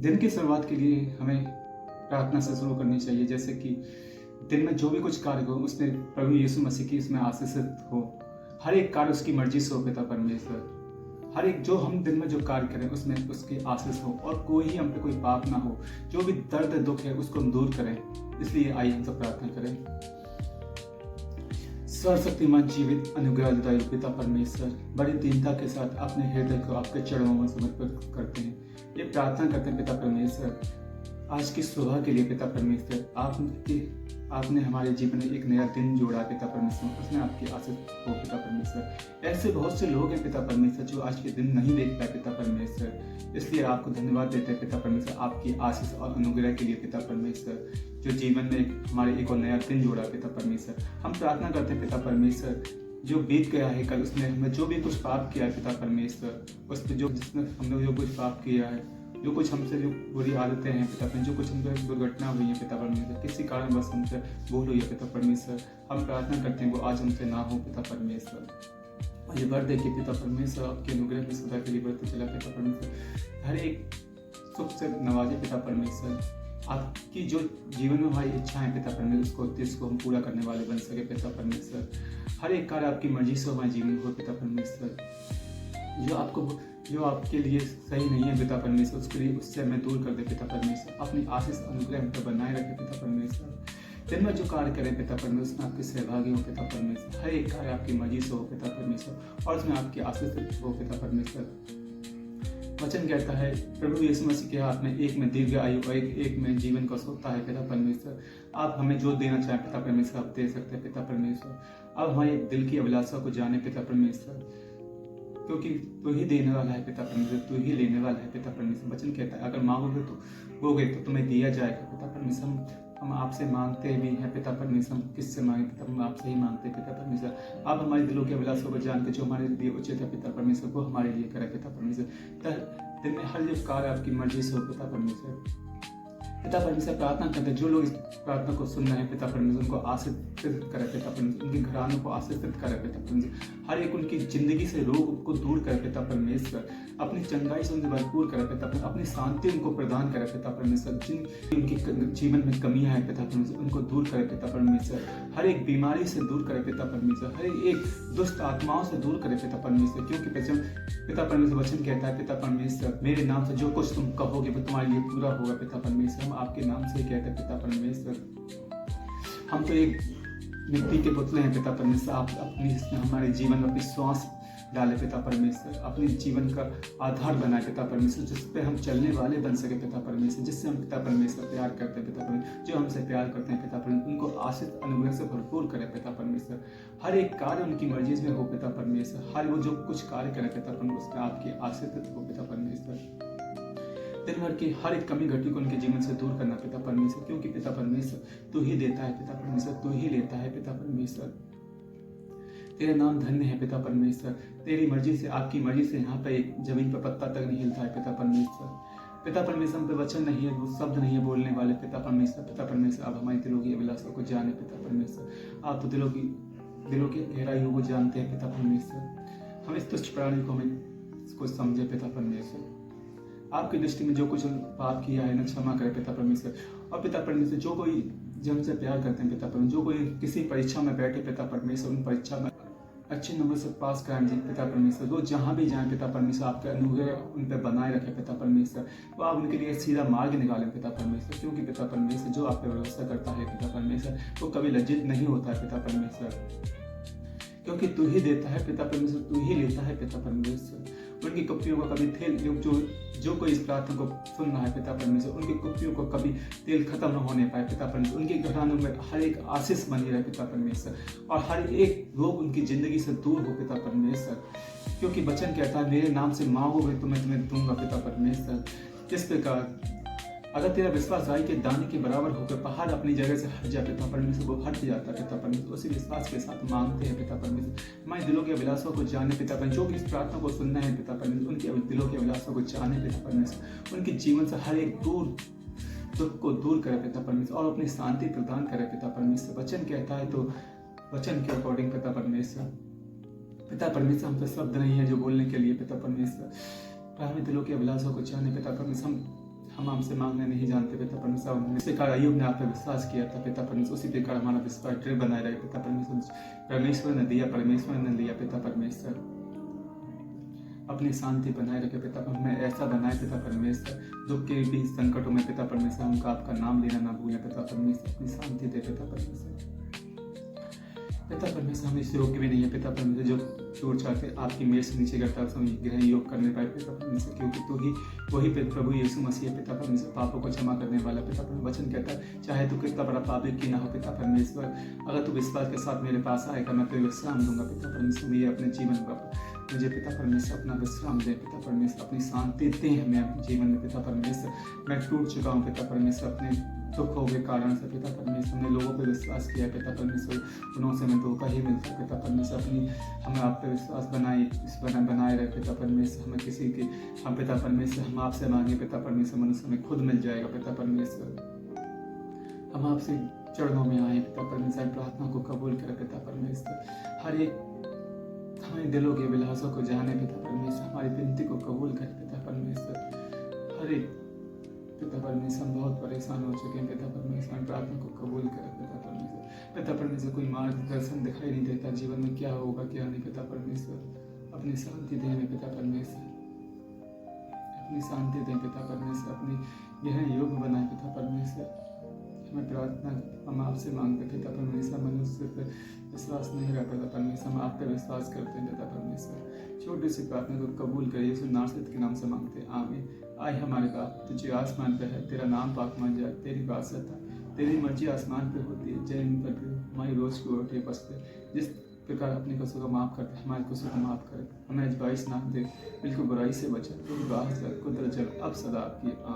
दिन की शुरुआत के लिए हमें प्रार्थना से शुरू करनी चाहिए, जैसे कि दिन में जो भी कुछ कार्य हो उसमें प्रभु यीशु मसीह की उसमें आशीषित हो। हर एक कार्य उसकी मर्जी से हो पिता परमेश्वर। हर एक जो हम दिन में जो कार्य करें उसमें उसकी आशीष हो और कोई ही हम पे कोई पाप ना हो। जो भी दर्द दुख है उसको हम दूर करें। इसलिए आइए हम सब प्रार्थना करें। सर्वशक्तिमान जीवित अनुग्रहदायी पिता परमेश्वर, बड़ी दीनता के साथ अपने हृदय को आपके चरणों में समर्पित करते हैं। ये प्रार्थना करते हैं पिता परमेश्वर, आज की सुबह के लिए पिता परमेश्वर, आपने हमारे जीवन में एक नया दिन जोड़ा पिता परमेश्वर, उसमें आपकी आशीष हो पिता परमेश्वर। ऐसे बहुत से लोग हैं पिता परमेश्वर जो आज के दिन नहीं देख पाए पिता परमेश्वर, इसलिए आपको धन्यवाद देते हैं पिता परमेश्वर आपकी आशीष और अनुग्रह के लिए पिता परमेश्वर, जो जीवन में हमारे एक और नया दिन जोड़ा पिता परमेश्वर। हम प्रार्थना करते हैं पिता परमेश्वर, जो बीत गया है कल उसमें हमने जो भी कुछ पाप किया है पिता परमेश्वर, उस पर जिसमें हमने जो कुछ पाप किया है, जो कुछ हमसे जो बुरी आदतें हैं पिता परमेश्वर, जो कुछ हमसे दुर्घटना हुई है पिता परमेश्वर, किसी कारण बस हमसे भूल हुई है पिता परमेश्वर, हम प्रार्थना करते हैं वो आज हमसे ना हो पिता परमेश्वर। और ये वर देखिए पिता परमेश्वर, आपके अनुग्रह में सदा के लिए बढ़ते चला पिता परमेश्वर। हर एक सुख से नवाजे पिता परमेश्वर, आपकी जो जीवन में हमारी इच्छाएं पिता परमेश्वर उसको हम पूरा करने वाले बन सके पिता परमेश्वर। हर एक कार्य आपकी मर्जी से हमारे जीवन हो पिता परमेश्वर। जो आपके लिए सही नहीं है पिता परमेश्वर, उसके लिए उससे हमें दूर कर दे पिता परमेश्वर। अपनी आशीष अनुग्रह हम पर बनाए रखे पिता परमेश्वर। दिन में जो कार्य करें पिता परमेश्वर में आपके सहभागी हो पिता परमेश्वर। हर एक कार्य आपकी मर्जी से हो पिता परमेश्वर और उसमें आपकी आशीष हो पिता परमेश्वर। वचन कहता है प्रभु यीशु मसीह के हाथ में एक में दीर्घ आयु और एक में जीवन का सोता है पिता परमेश्वर। आप हमें जो देना चाहें पिता परमेश्वर आप दे सकते हैं पिता परमेश्वर। अब हमारे दिल की अभिलाषा को जाने पिता परमेश्वर, क्योंकि तू ही देने वाला है पिता परमेश्वर, तू ही लेने वाला है पिता परमेश्वर। वचन कहता है अगर मांगोगे तो होगे तो तुम्हें दिया जाएगा पिता परमेश्वर। हम आपसे मांगते भी हैं पिता परमेश्वर, किससे मांगे पिता, हम आपसे ही मांगते हैं पिता परमेश्वर। आप हमारे दिलों के अभिलाषों को जान के जो हमारे लिए उचित है पिता परमेश्वर वो हमारे लिए करे पिता परमेश्वर। दिन में हर जो कार्य आपकी मर्जी से हो पिता परमेश्वर। पिता परमेश्वर प्रार्थना करते हैं जो लोग इस प्रार्थना को सुन रहे हैं पिता परमेश्वर उनको आशीषित करे पिता परमेश्वर, उनके घरानों को आशीषित करे पिता परमेश्वर। हर एक उनकी जिंदगी से रोग को दूर करे पिता परमेश्वर, अपनी चंगाई से उन्हें भरपूर करे पिता परमेश्वर, अपनी शांति उनको प्रदान करे पिता परमेश्वर। जिन उनकी जीवन में कमियां हैं पिता परमेश्वर उनको दूर करे पिता परमेश्वर। हर एक बीमारी से दूर करे पिता परमेश्वर, हर एक दुष्ट आत्माओं से दूर करे पिता परमेश्वर, क्योंकि पिता परमेश्वर वचन कहता है पिता परमेश्वर मेरे नाम से जो कुछ तुम कहोगे वो तुम्हारे लिए पूरा होगा पिता परमेश्वर। हम आपके नाम से ही कहते हैं पिता परमेश्वर। हम तो एक मिट्टी के पुतले हैं पिता परमेश्वर, आप अपनी हमारे जीवन में अपनी श्वास डाले पिता परमेश्वर, अपने जीवन का आधार बनाए पिता परमेश्वर, जिस पे हम चलने वाले बन सके पिता परमेश्वर, जिससे हम पिता परमेश्वर प्यार करते हैं पिता परमेश्वर, जो हमसे प्यार करते हैं पिता परमेश्वर उनको आशीष अनुग्रह से भरपूर करे पिता परमेश्वर। हर एक कार्य उनकी मर्जी में हो पिता परमेश्वर, हर वो जो कुछ कार्य करे पिता परमेश्वर उसमें आपकी आशीष हो पिता परमेश्वर। दिन भर की हर एक कमी घटी को उनके जीवन से दूर करना पिता परमेश्वर, क्योंकि पिता परमेश्वर तू ही देता है पिता परमेश्वर, तू ही लेता है पिता परमेश्वर। तेरा नाम धन्य है पिता परमेश्वर, तेरी मर्जी से आपकी मर्जी से यहाँ पे एक जमीन पर पत्ता तक नहीं हिलता है पिता परमेश्वर। पिता परमेश्वर हम पे वचन नहीं है, वो शब्द नहीं है बोलने वाले पिता परमेश्वर। पिता परमेश्वर आप हमारी दिलों की अभिलाषा को जाने पिता परमेश्वर, आप तो दिलों की गहराइयों को जानते हैं पिता परमेश्वर। हम इस तुच्छ प्राणी को हमें इसको समझे पिता परमेश्वर, आपकी दृष्टि में जो कुछ पाप किया है न क्षमा करे पिता परमेश्वर। और पिता परमेश्वर जो कोई जो हमसे प्यार करते हैं पिता परमेश्वर, जो कोई किसी परीक्षा में बैठे पिता परमेश्वर उन परीक्षा में अच्छे नंबर से पास कराएं पिता परमेश्वर। वो जहाँ भी जाएं पिता परमेश्वर आपके अनुग्रह उन पर बनाए रखे पिता परमेश्वर, तो आप उनके लिए सीधा मार्ग निकालें पिता परमेश्वर, क्योंकि पिता परमेश्वर जो आप पे भरोसा करता है पिता परमेश्वर वो कभी लज्जित नहीं होता है पिता परमेश्वर, क्योंकि तू ही देता है पिता परमेश्वर, तू ही लेता है पिता परमेश्वर। उनकी कुप्पियों को कभी तेल जो कोई इस प्रार्थना को सुन रहा है पिता परमेश्वर, उनकी कुप्पियों को कभी तेल खत्म न होने पाए पिता परमेश्वर, उनके घरानों में हर एक आशीष बनी रहे पिता परमेश्वर, और हर एक रोग उनकी जिंदगी से दूर हो पिता परमेश्वर, क्योंकि वचन कहता है मेरे नाम से मांगोगे तो मैं तुम्हें दूंगा पिता परमेश्वर। इस प्रकार अगर तेरा विश्वास राई के दाने के बराबर होकर पहाड़ अपनी जगह से हट जाए पिता परमेश्वर, वो हट जाता है पिता परमेश्वर। उसी विश्वास के साथ मांगते हैं पिता परमेश्वर, हमारे दिलों के अभिलाषों को जाने पिता परमेश्वर, जो भी इस प्रार्थना को सुनना है पिता परमेश्वर उनके दिलों के अभिलाषों को जाने पिता परमेश्वर, उनके जीवन से हर एक दुख को दूर करे पिता परमेश्वर और अपनी शांति प्रदान करे पिता परमेश्वर। वचन कहता है तो वचन के अकॉर्डिंग पिता परमेश्वर हम पे शब्द नहीं है जो बोलने के लिए पिता परमेश्वर, हमें दिलों के अभिलाषों को जाने पिता परमेश्वर। हम आपसे मांगने नहीं जानते पिता परमेश्वर। इसी प्रकार अय्यूब ने आप पर विश्वास किया था पिता परमेश्वर, उसी प्रकार हमारा विश्वास दृढ़ बनाए रहे पिता परमेश्वर। परमेश्वर ने दिया, परमेश्वर ने लिया पिता परमेश्वर। अपनी शांति बनाए रखे पिता परमेश्वर, हमें ऐसा बनाए पिता परमेश्वर, दुख के भी संकटों में पिता परमेश्वर हमको आपका नाम लेना ना भूलें पिता परमेश्वर। अपनी शांति दे पिता परमेश्वर। पिता परमेश्वर हम इस योग्य भी नहीं है पिता परमेश्वर, जो चोर चाहते आपकी मेल से नीचे करता है ग्रहण योग करने पाए पिता परमेश्वर, क्योंकि तू ही वही प्रभु यीशु मसीह है पिता परमेश्वर, पापों को क्षमा करने वाला पिता परमेश्वर। वचन कहता है चाहे तू कितना बड़ा पापी क्यों ना हो पिता परमेश्वर, अगर तू विश्वास के साथ मेरे पास आएगा मैं तुझे विश्राम दूंगा पिता परमेश्वर। भी अपने जीवन का मुझे पिता परमेश्वर अपना विश्राम दे पिता परमेश्वर, अपनी शांति दे हमें अपने जीवन में पिता परमेश्वर। मैं टूट चुका हूँ पिता परमेश्वर, अपने दुखों के कारण से पिता परमेश्वर। हमने लोगों पर विश्वास किया पिता परमेश्वर, उन्हों से हमें धोखा ही मिलता है पिता परमेश्वर। अपनी हमें आप पर विश्वास बनाए रहे पिता परमेश्वर। हमें किसी के हम पिता परमेश्वर हम आपसे मांगे पिता परमेश्वर, मनुष्य हमें खुद मिल जाएगा पिता परमेश्वर। हम आपसे चरणों में आए पिता परमेश्वर, प्रार्थना को कबूल करें पिता परमेश्वर। हर एक हमारे दिलों के विलासों को जाने पिता परमेश्वर, हमारी विनती को कबूल कर पिता परमेश्वर। हर एक पिता परमेश्वर हम बहुत परेशान हो चुके हैं पिता परमेश्वर, प्रार्थना को कबूल कर पिता परमेश्वर। पिता परमेश्वर कोई मार्गदर्शन दिखाई नहीं देता जीवन में, क्या होगा क्या नहीं पिता परमेश्वर। अपनी शांति दें पिता परमेश्वर, अपनी शांति दें पिता परमेश्वर, अपनी यह योग बनाए पिता परमेश्वर। हमें प्रार्थना हम आपसे मांगते पिता परमेश्वर, मनुष्य पर विश्वास नहीं रहा पिता परमेश्वर, हम आप पर विश्वास करते हैं पिता परमेश्वर। छोटी सी प्रार्थना को कबूल करिए, यीशु नासरत के नाम से मांगते हैं, आमीन। आए हमारे बाप तुझे आसमान पर है, तेरा नाम पाक मान जाए, तेरी बात सत्ता, तेरी मर्जी आसमान पे होती है जमीन पर भी। हमारी रोज की रोटी बस पे, जिस प्रकार अपनी कसों को माफ करते हमारी कसों को माफ करे, हमें अजबाइश ना दे, बिल्कुल बुराई से बचा, तेरी बात कुदरत जब अब सदा आपकी आमीन।